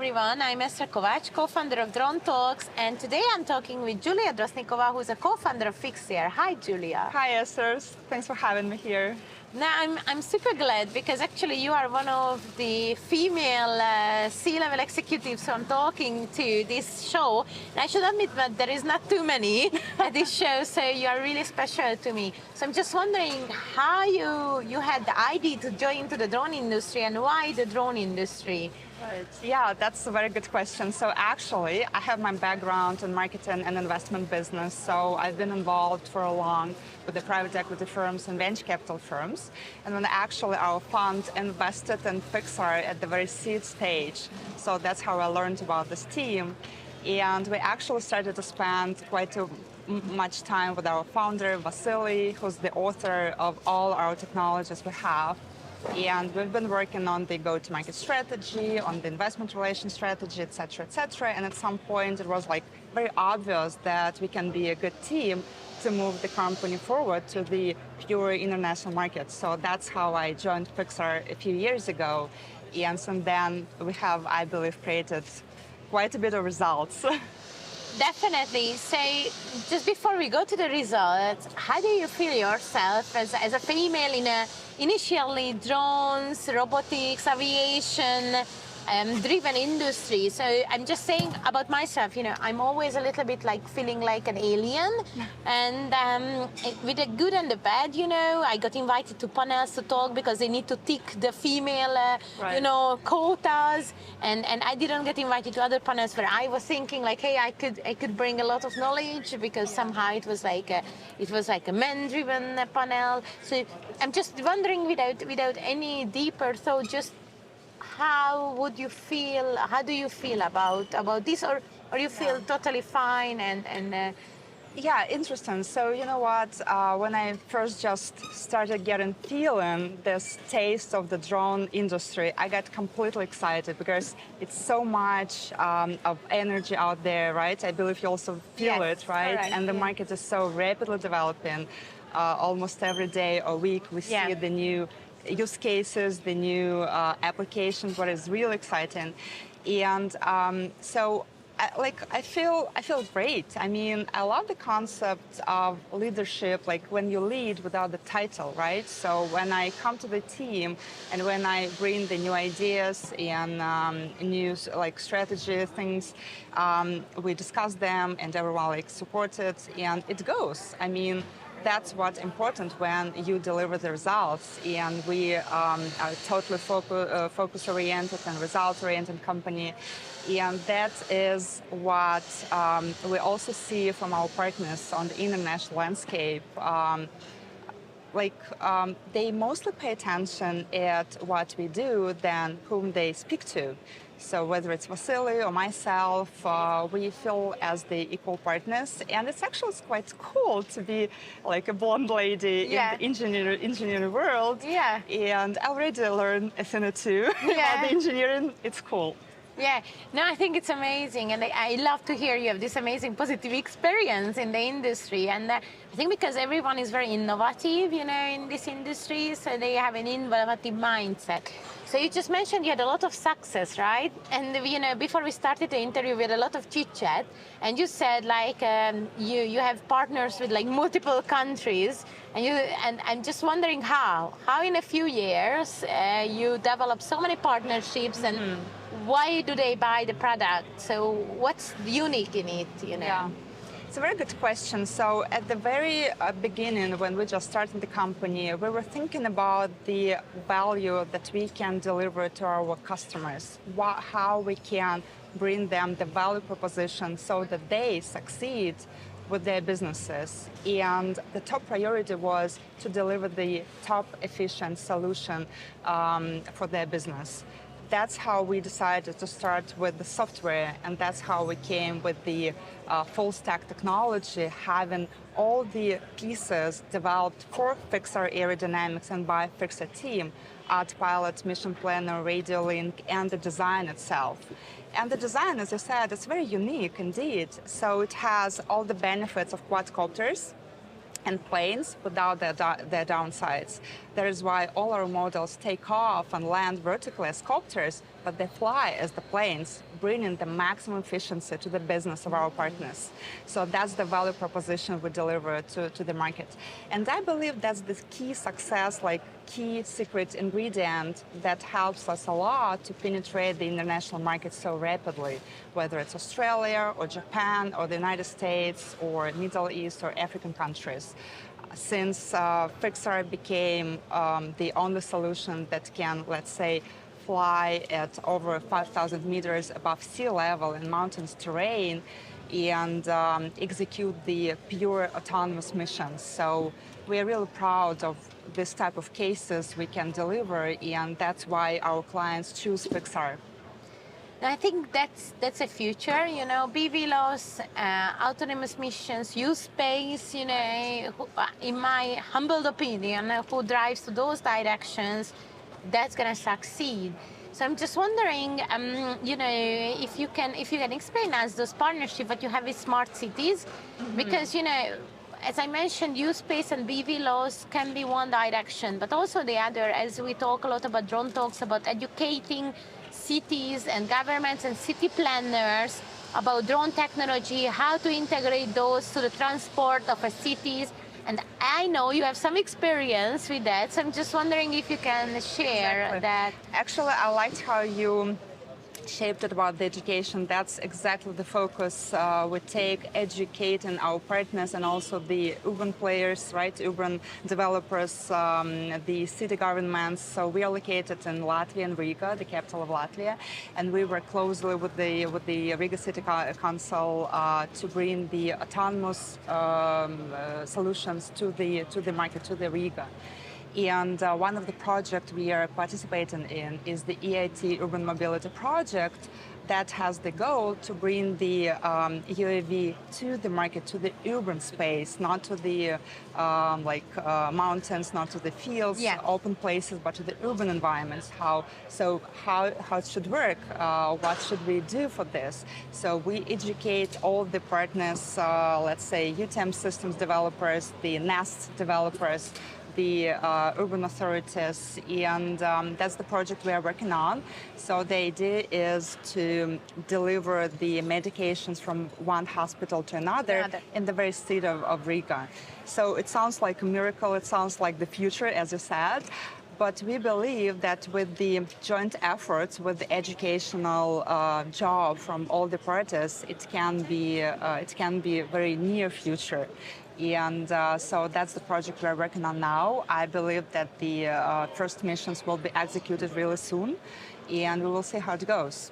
everyone. I'm Esther Kovac, co-founder of DroneTalks, and today I'm talking with Yulia Druzhnikova, who's a co-founder of Fixar. Hi, Julia. Hi, Esther. Thanks for having me here. Now, I'm super glad because actually you are one of the female C-level executives who I'm talking to this show. And I should admit that there is not too many at this show, so you are really special to me. So I'm just wondering how you had the idea to join into the drone industry and why the drone industry? Right. Yeah, that's a very good question. So actually, I have my background in marketing and investment business. So I've been involved for a long with the private equity firms and venture capital firms. And when actually our fund invested in Fixar at the very seed stage. So that's how I learned about this team. And we actually started to spend quite much time with our founder, Vasily, who's the author of all our technologies we have. And we've been working on the go-to-market strategy, on the investment relation strategy, et cetera, et cetera. And at some point, it was like very obvious that we can be a good team to move the company forward to the pure international market. So that's how I joined Fixar a few years ago. And since then, we have, I believe, created quite a bit of results. Definitely. So just before we go to the results, how do you feel yourself as a female in a initially drones, robotics, aviation driven industry? So I'm just saying about myself, I'm always a little bit like feeling like an alien. And with the good and the bad, I got invited to panels to talk because they need to tick the female, quotas. And I didn't get invited to other panels where I was thinking like, hey, I could bring a lot of knowledge because somehow it was like a men-driven panel. So I'm just wondering without any deeper thought, just how do you feel about this, or you feel totally fine and Yeah, interesting. So you know what, when I first just started feeling this taste of the drone industry, I got completely excited because it's so much of energy out there, right? I believe you also feel it, right? Correct, and the market is so rapidly developing. Almost every day or week we see the new use cases, the new applications, what is really exciting. And so I feel great. I mean, I love the concept of leadership, like when you lead without the title, right? So when I come to the team and when I bring the new ideas and new strategy things, we discuss them and everyone supports it and it goes. I mean, that's what's important when you deliver the results. And we are totally focus-oriented and result-oriented company. And that is what we also see from our partners on the international landscape. They mostly pay attention at what we do than whom they speak to. So whether it's Vasily or myself, we feel as the equal partners, and it's actually quite cool to be like a blonde lady in the engineering world. Yeah. And I already learned a thing or two about the engineering. It's cool. Yeah, no, I think it's amazing, and I love to hear you have this amazing positive experience in the industry. And I think because everyone is very innovative, in this industry, so they have an innovative mindset. So you just mentioned you had a lot of success, right? And before we started the interview, we had a lot of chit chat, and you said you have partners with multiple countries, and I'm just wondering how in a few years you develop so many partnerships and. Why do they buy the product? So what's unique in it, Yeah, it's a very good question. So at the very beginning, when we just started the company, we were thinking about the value that we can deliver to our customers, how we can bring them the value proposition so that they succeed with their businesses. And the top priority was to deliver the top efficient solution for their business. That's how we decided to start with the software, and that's how we came with the full stack technology, having all the pieces developed for Fixar Aerodynamics and by Fixar team, Autopilot, Mission Planner, Radio Link, and the design itself. And the design, as I said, is very unique indeed. So it has all the benefits of quadcopters and planes without their downsides. That is why all our models take off and land vertically as copters, but they fly as the planes, bringing the maximum efficiency to the business of our partners. So that's the value proposition we deliver to the market. And I believe that's the key success, like key secret ingredient that helps us a lot to penetrate the international market so rapidly, whether it's Australia or Japan or the United States or Middle East or African countries. Since Fixar became the only solution that can, let's say, fly at over 5,000 meters above sea level in mountainous terrain and execute the pure autonomous missions. So we are really proud of this type of cases we can deliver, and that's why our clients choose Fixar. I think that's a future, BVLOS, autonomous missions, use space, in my humble opinion, who drives to those directions, that's going to succeed. So I'm just wondering, if you can explain us those partnerships that you have with smart cities, because, as I mentioned, use space and BVLOS can be one direction, but also the other, as we talk a lot about DroneTalks, about educating cities and governments and city planners about drone technology, how to integrate those to the transport of cities. And I know you have some experience with that, so I'm just wondering if you can share that. Actually, I liked how you shaped it about the education. That's exactly the focus we take, educating our partners and also the urban players, right? Urban developers, the city governments. So we are located in Latvia and Riga, the capital of Latvia, and we work closely with the Riga City Council to bring the autonomous solutions to the market, to the Riga. And one of the projects we are participating in is the EIT Urban Mobility Project that has the goal to bring the UAV to the market, to the urban space, not to the mountains, not to the fields, open places, but to the urban environments. How it should work? What should we do for this? So we educate all the partners, let's say UTM systems developers, the Nest developers, the urban authorities, and that's the project we are working on. So the idea is to deliver the medications from one hospital to another in the very city of Riga. So it sounds like a miracle, it sounds like the future, as you said, but we believe that with the joint efforts, with the educational job from all the parties, it can be a very near future. And so that's the project we're working on now. I believe that the first missions will be executed really soon, and we will see how it goes.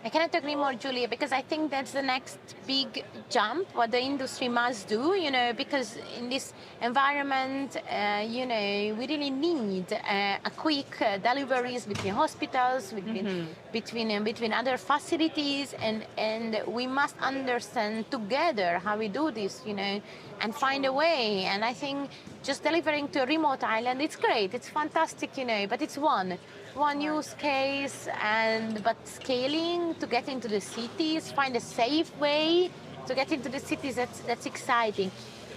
I cannot agree more, Julia, because I think that's the next big jump, what the industry must do, because in this environment, we really need a quick deliveries between hospitals, between other facilities, and we must understand together how we do this, and find a way. And I think just delivering to a remote island, it's great, it's fantastic, but it's one use case, but scaling to get into the cities, find a safe way to get into the cities, that's exciting.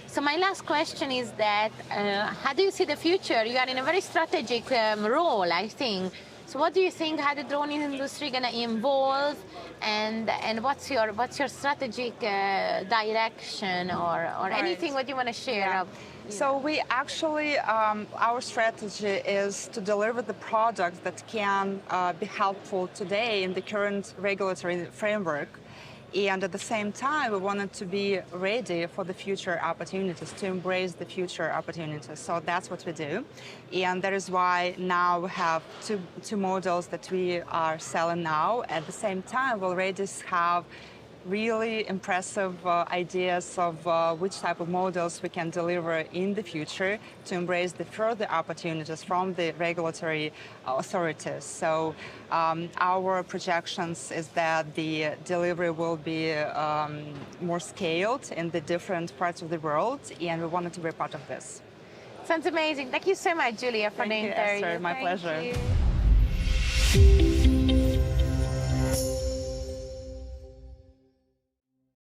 So my last question is that, how do you see the future? You are in a very strategic role, I think. So what do you think, how the drone industry going to evolve, and what's your strategic direction or anything what you want to share? So we actually, our strategy is to deliver the products that can be helpful today in the current regulatory framework. And at the same time, we wanted to be ready for the future opportunities, to embrace the future opportunities. So that's what we do. And that is why now we have two models that we are selling now. At the same time, we already have really impressive ideas of which type of models we can deliver in the future to embrace the further opportunities from the regulatory authorities. So our projections is that the delivery will be more scaled in the different parts of the world, and we wanted to be a part of this. Sounds amazing. Thank you so much, Julia, for the interview. Esther, my pleasure. You.